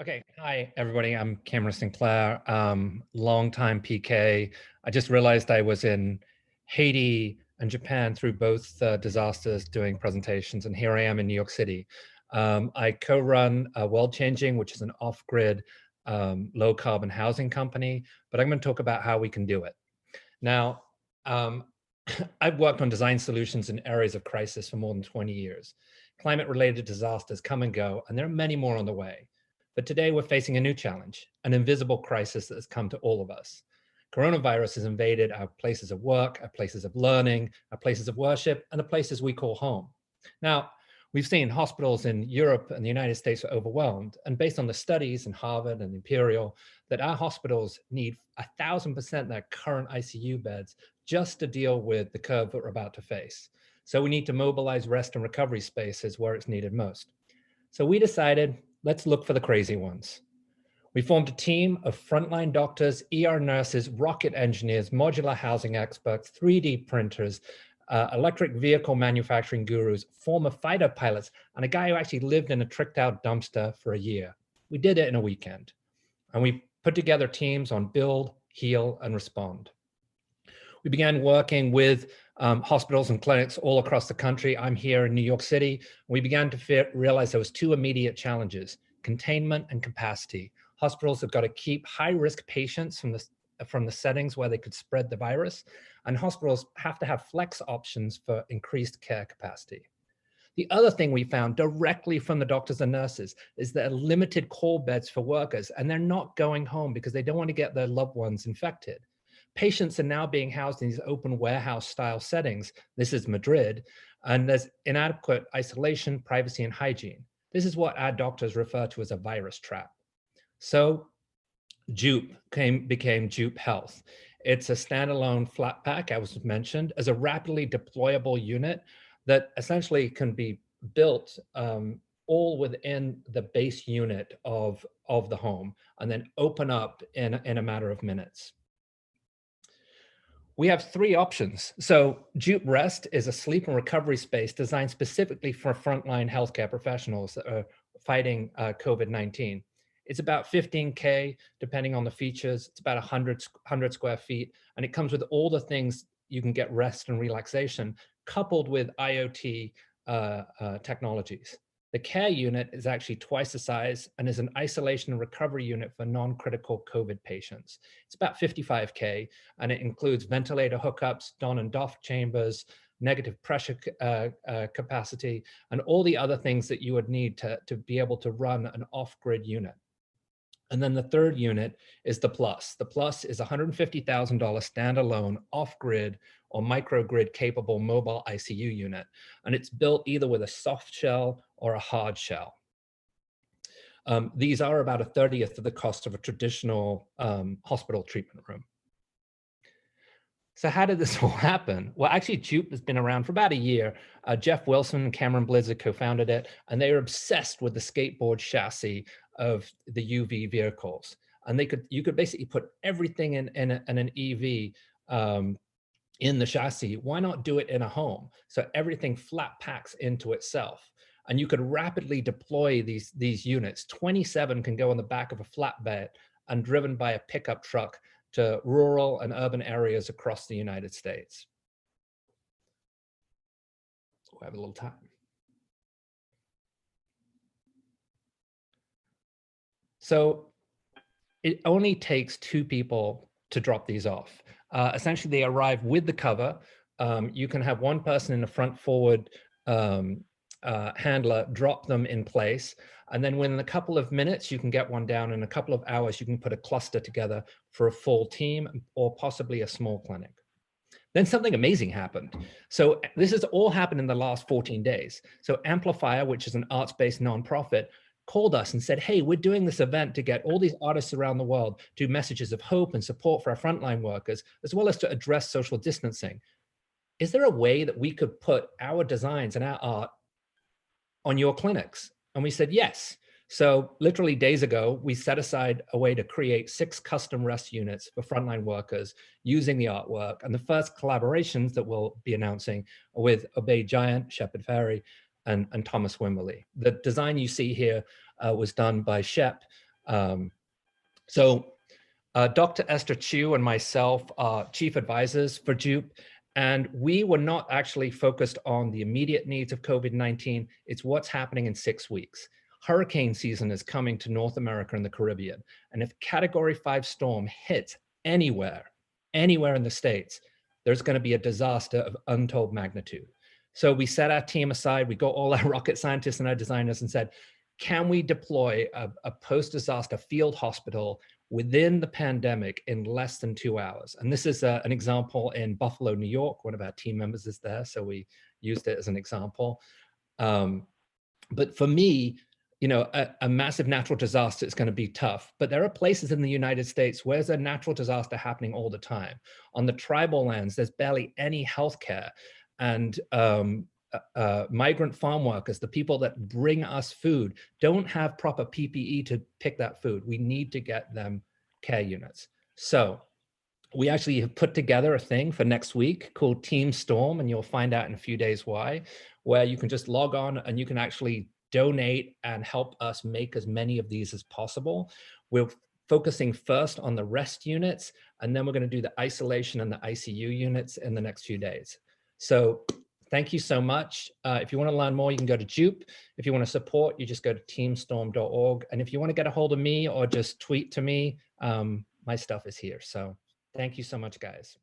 Okay, hi everybody. I'm Cameron Sinclair, longtime PK. I just realized I was in Haiti and Japan through both disasters doing presentations, and here I am in New York City. I co-run World Changing, which is an off-grid, low-carbon housing company, but I'm going to talk about how we can do it. Now, um, I've worked on design solutions in areas of crisis for more than 20 years. Climate-related disasters come and go, and there are many more on the way. But today we're facing a new challenge, an invisible crisis that has come to all of us. Coronavirus has invaded our places of work, our places of learning, our places of worship, and the places we call home. Now, we've seen hospitals in Europe and the United States are overwhelmed, and based on the studies in Harvard and Imperial, that our hospitals need 1,000% their current ICU beds just to deal with the curve that we're about to face. So we need to mobilize rest and recovery spaces where it's needed most. So we decided, let's look for the crazy ones. We formed a team of frontline doctors, ER nurses, rocket engineers, modular housing experts, 3D printers, electric vehicle manufacturing gurus, former fighter pilots, and a guy who actually lived in a tricked out dumpster for a year. We did it in a weekend. And we put together teams on build, heal, and respond. We began working with hospitals and clinics all across the country. I'm here in New York City. We began to realize there was two immediate challenges: containment and capacity. Hospitals have got to keep high-risk patients from the settings where they could spread the virus, and hospitals have to have flex options for increased care capacity. The other thing we found directly from the doctors and nurses is there are limited call beds for workers, and they're not going home because they don't want to get their loved ones infected. Patients are now being housed in these open warehouse style settings. This is Madrid, and there's inadequate isolation, privacy, and hygiene. This is what our doctors refer to as a virus trap. So JUPE became JUPE Health. It's a standalone flat pack, as mentioned, as a rapidly deployable unit that essentially can be built all within the base unit of the home and then open up in a matter of minutes. We have three options. So JUPE Rest is a sleep and recovery space designed specifically for frontline healthcare professionals that are fighting COVID-19. It's about 15K, depending on the features. It's about 100 square feet, and it comes with all the things you can get rest and relaxation, coupled with IoT technologies. The care unit is actually twice the size and is an isolation and recovery unit for non-critical COVID patients. It's about 55K, and it includes ventilator hookups, don and doff chambers, negative pressure capacity, and all the other things that you would need to be able to run an off-grid unit. And then the third unit is the Plus. The Plus is $150,000 standalone off-grid or microgrid capable mobile ICU unit. And it's built either with a soft shell or a hard shell. These are about 1/30 of the cost of a traditional hospital treatment room. So how did this all happen? Well, actually, JUPE has been around for about a year. Jeff Wilson and Cameron Blizzard co-founded it, and they were obsessed with the skateboard chassis of the UV vehicles. And you could basically put everything in an EV in the chassis. Why not do it in a home? So everything flat packs into itself. And you could rapidly deploy these units. 27 can go on the back of a flatbed and driven by a pickup truck to rural and urban areas across the United States. We have a little time. So it only takes 2 people to drop these off. Essentially, they arrive with the cover. You can have one person in the front forward handler drop them in place. And then within a couple of minutes, you can get one down. In a couple of hours, you can put a cluster together for a full team or possibly a small clinic. Then something amazing happened. So this has all happened in the last 14 days. So Amplifier, which is an arts-based nonprofit, called us and said, hey, we're doing this event to get all these artists around the world to messages of hope and support for our frontline workers, as well as to address social distancing. Is there a way that we could put our designs and our art on your clinics? And we said, yes. So literally days ago, we set aside a way to create 6 custom rest units for frontline workers using the artwork. And the first collaborations that we'll be announcing are with Obey Giant, Shepard Fairey, and Thomas Wimberly. The design you see here was done by Shep Dr. Esther Chu and myself are chief advisors for JUPE, and we were not actually focused on the immediate needs of COVID-19. It's what's happening in 6 weeks. Hurricane season is coming to North America and the Caribbean, and if Category 5 storm hits anywhere in the States, there's going to be a disaster of untold magnitude. So we set our team aside, we got all our rocket scientists and our designers and said, can we deploy a post-disaster field hospital within the pandemic in less than 2 hours? And this is an example in Buffalo, New York. One of our team members is there, so we used it as an example. But for me, a massive natural disaster is going to be tough, but there are places in the United States where there's a natural disaster happening all the time. On the tribal lands, there's barely any healthcare, and migrant farm workers, the people that bring us food, don't have proper PPE to pick that food. We need to get them care units. So we actually have put together a thing for next week called Team Storm, and you'll find out in a few days why, where you can just log on and you can actually donate and help us make as many of these as possible. We're focusing first on the rest units, and then we're going to do the isolation and the ICU units in the next few days. So thank you so much. If you want to learn more, you can go to JUPE. If you want to support, you just go to teamstorm.org. And if you want to get a hold of me or just tweet to me, my stuff is here. So thank you so much, guys.